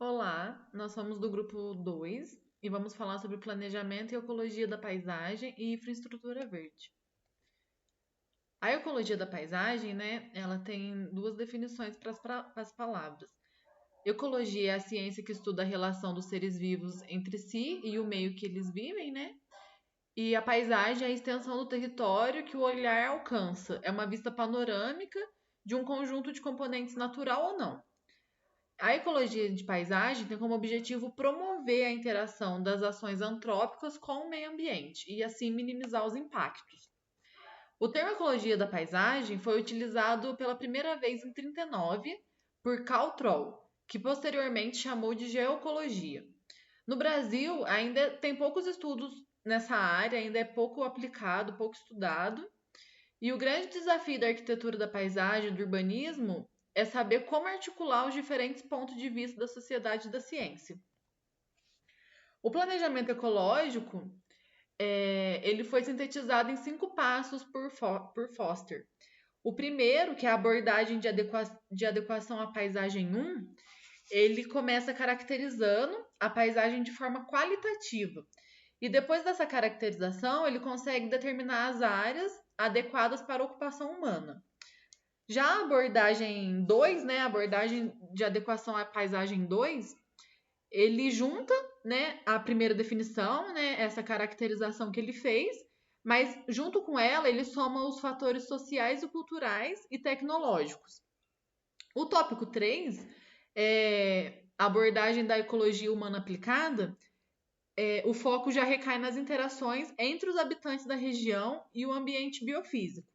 Olá, nós somos do grupo 2 e vamos falar sobre planejamento e ecologia da paisagem e infraestrutura verde. A ecologia da paisagem, né, ela tem duas definições para as palavras. Ecologia é a ciência que estuda a relação dos seres vivos entre si e o meio que eles vivem, né? E a paisagem é a extensão do território que o olhar alcança. É uma vista panorâmica de um conjunto de componentes natural ou não. A ecologia de paisagem tem como objetivo promover a interação das ações antrópicas com o meio ambiente e, assim, minimizar os impactos. O termo ecologia da paisagem foi utilizado pela primeira vez em 1939 por Karl Troll, que posteriormente chamou de geoecologia. No Brasil, ainda tem poucos estudos nessa área, ainda é pouco aplicado, pouco estudado, e o grande desafio da arquitetura da paisagem e do urbanismo é saber como articular os diferentes pontos de vista da sociedade e da ciência. O planejamento ecológico ele foi sintetizado em 5 passos por Foster. O primeiro, que é a abordagem de adequação à paisagem 1, ele começa caracterizando a paisagem de forma qualitativa. E depois dessa caracterização, ele consegue determinar as áreas adequadas para a ocupação humana. Já a abordagem 2, né, a abordagem de adequação à paisagem 2, ele junta, né, a primeira definição, né, essa caracterização que ele fez, mas junto com ela ele soma os fatores sociais e culturais e tecnológicos. O tópico 3, a abordagem da ecologia humana aplicada, o foco já recai nas interações entre os habitantes da região e o ambiente biofísico.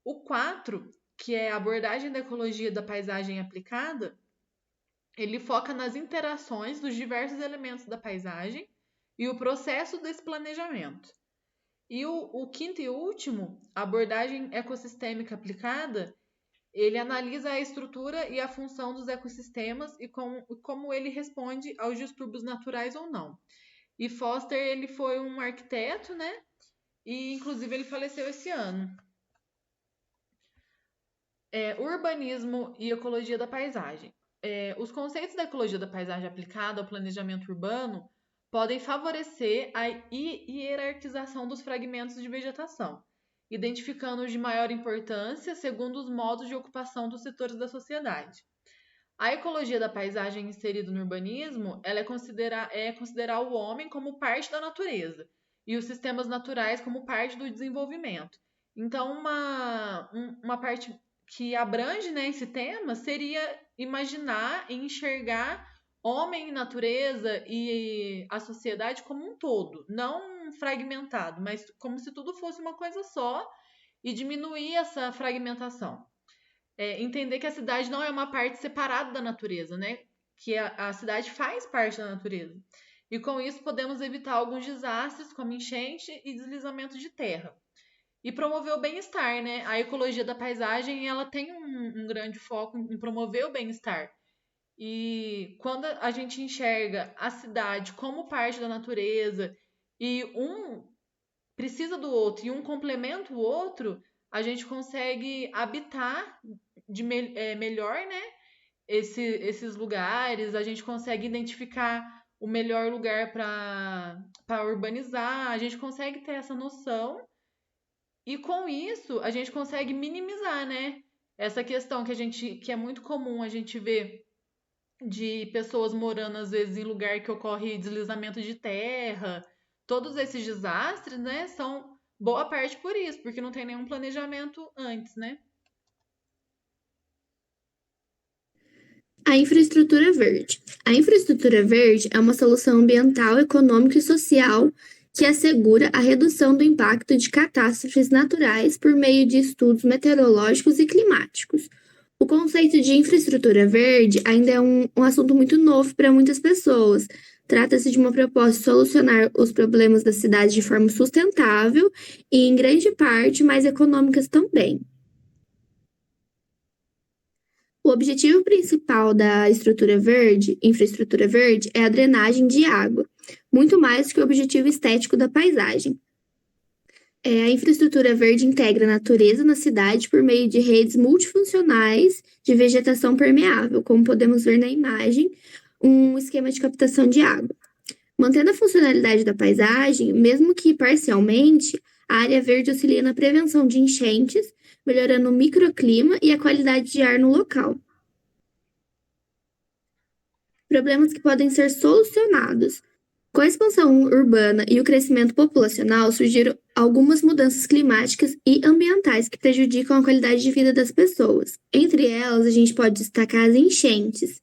O 4, que é a abordagem da ecologia da paisagem aplicada, ele foca nas interações dos diversos elementos da paisagem e o processo desse planejamento. E o quinto e último, a abordagem ecossistêmica aplicada, ele analisa a estrutura e a função dos ecossistemas e como ele responde aos distúrbios naturais ou não. E Foster, ele foi um arquiteto, né? E inclusive ele faleceu esse ano. Urbanismo e ecologia da paisagem. Os conceitos da ecologia da paisagem aplicada ao planejamento urbano podem favorecer a hierarquização dos fragmentos de vegetação, identificando os de maior importância segundo os modos de ocupação dos setores da sociedade. A ecologia da paisagem inserida no urbanismo, ela é considerar o homem como parte da natureza e os sistemas naturais como parte do desenvolvimento. Então, uma parte que abrange, né, esse tema seria imaginar e enxergar homem e natureza e a sociedade como um todo, não fragmentado, mas como se tudo fosse uma coisa só e diminuir essa fragmentação. Entender que a cidade não é uma parte separada da natureza, né? Que a cidade faz parte da natureza. E com isso podemos evitar alguns desastres, como enchente e deslizamento de terra. E promover o bem-estar, né? A ecologia da paisagem, ela tem um grande foco em promover o bem-estar. E quando a gente enxerga a cidade como parte da natureza e um precisa do outro e um complementa o outro, a gente consegue habitar melhor, né? Esses lugares, a gente consegue identificar o melhor lugar para urbanizar, a gente consegue ter essa noção e com isso a gente consegue minimizar, né? Essa questão que é muito comum a gente ver de pessoas morando às vezes em lugar que ocorre deslizamento de terra, todos esses desastres, né, são boa parte por isso, porque não tem nenhum planejamento antes, né? A infraestrutura verde. A infraestrutura verde é uma solução ambiental, econômica e social que assegura a redução do impacto de catástrofes naturais por meio de estudos meteorológicos e climáticos. O conceito de infraestrutura verde ainda é um assunto muito novo para muitas pessoas. Trata-se de uma proposta de solucionar os problemas da cidade de forma sustentável e, em grande parte, mais econômicas também. O objetivo principal da infraestrutura verde, é a drenagem de água, muito mais que o objetivo estético da paisagem. A infraestrutura verde integra a natureza na cidade por meio de redes multifuncionais de vegetação permeável, como podemos ver na imagem, um esquema de captação de água. Mantendo a funcionalidade da paisagem, mesmo que parcialmente, a área verde auxilia na prevenção de enchentes, melhorando o microclima e a qualidade de ar no local. Problemas que podem ser solucionados. Com a expansão urbana e o crescimento populacional, surgiram algumas mudanças climáticas e ambientais que prejudicam a qualidade de vida das pessoas. Entre elas, a gente pode destacar as enchentes.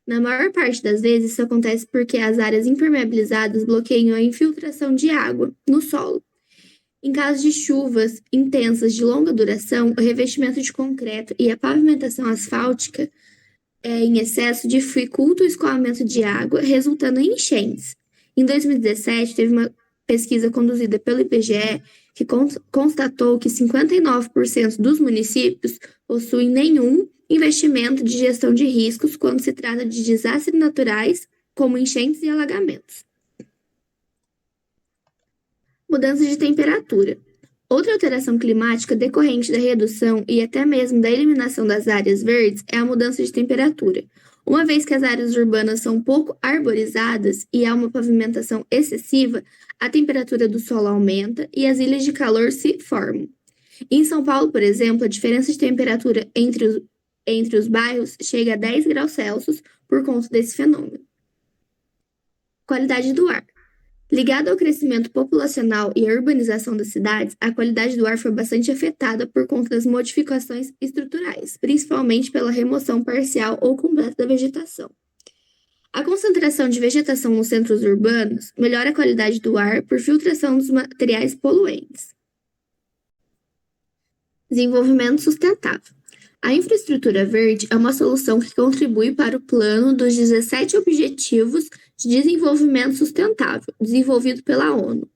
Na maior parte das vezes, isso acontece porque as áreas impermeabilizadas bloqueiam a infiltração de água no solo. Em caso de chuvas intensas de longa duração, o revestimento de concreto e a pavimentação asfáltica em excesso dificulta o escoamento de água, resultando em enchentes. Em 2017, teve uma pesquisa conduzida pelo IBGE que constatou que 59% dos municípios possuem nenhum investimento de gestão de riscos quando se trata de desastres naturais, como enchentes e alagamentos. Mudança de temperatura. Outra alteração climática decorrente da redução e até mesmo da eliminação das áreas verdes é a mudança de temperatura. Uma vez que as áreas urbanas são pouco arborizadas e há uma pavimentação excessiva, a temperatura do solo aumenta e as ilhas de calor se formam. Em São Paulo, por exemplo, a diferença de temperatura entre os bairros chega a 10 graus Celsius por conta desse fenômeno. Qualidade do ar. Ligado ao crescimento populacional e à urbanização das cidades, a qualidade do ar foi bastante afetada por conta das modificações estruturais, principalmente pela remoção parcial ou completa da vegetação. A concentração de vegetação nos centros urbanos melhora a qualidade do ar por filtração dos materiais poluentes. Desenvolvimento sustentável. A infraestrutura verde é uma solução que contribui para o plano dos 17 Objetivos de Desenvolvimento Sustentável, desenvolvido pela ONU.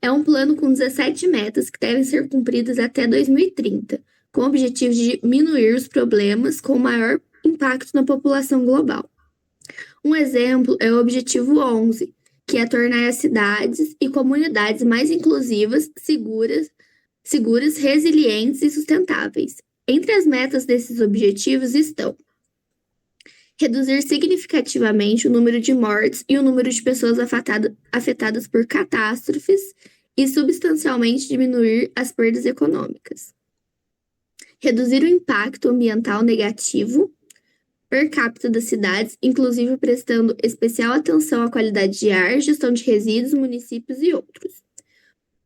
É um plano com 17 metas que devem ser cumpridas até 2030, com o objetivo de diminuir os problemas com maior impacto na população global. Um exemplo é o Objetivo 11, que é tornar as cidades e comunidades mais inclusivas, seguras, resilientes e sustentáveis. Entre as metas desses objetivos estão reduzir significativamente o número de mortes e o número de pessoas afetadas por catástrofes e substancialmente diminuir as perdas econômicas. Reduzir o impacto ambiental negativo per capita das cidades, inclusive prestando especial atenção à qualidade de ar, gestão de resíduos, municípios e outros.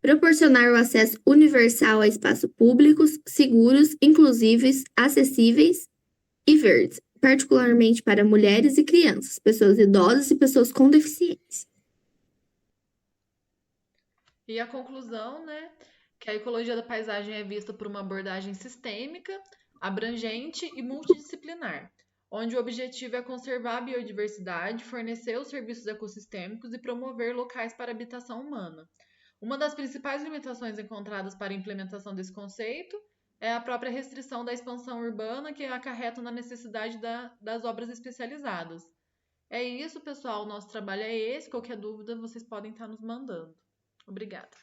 Proporcionar o acesso universal a espaços públicos, seguros, inclusíveis, acessíveis e verdes, particularmente para mulheres e crianças, pessoas idosas e pessoas com deficiência. E a conclusão, né, que a ecologia da paisagem é vista por uma abordagem sistêmica, abrangente e multidisciplinar, onde o objetivo é conservar a biodiversidade, fornecer os serviços ecossistêmicos e promover locais para habitação humana. Uma das principais limitações encontradas para a implementação desse conceito é a própria restrição da expansão urbana, que acarreta na necessidade das obras especializadas. É isso, pessoal. O nosso trabalho é esse. Qualquer dúvida, vocês podem estar nos mandando. Obrigada.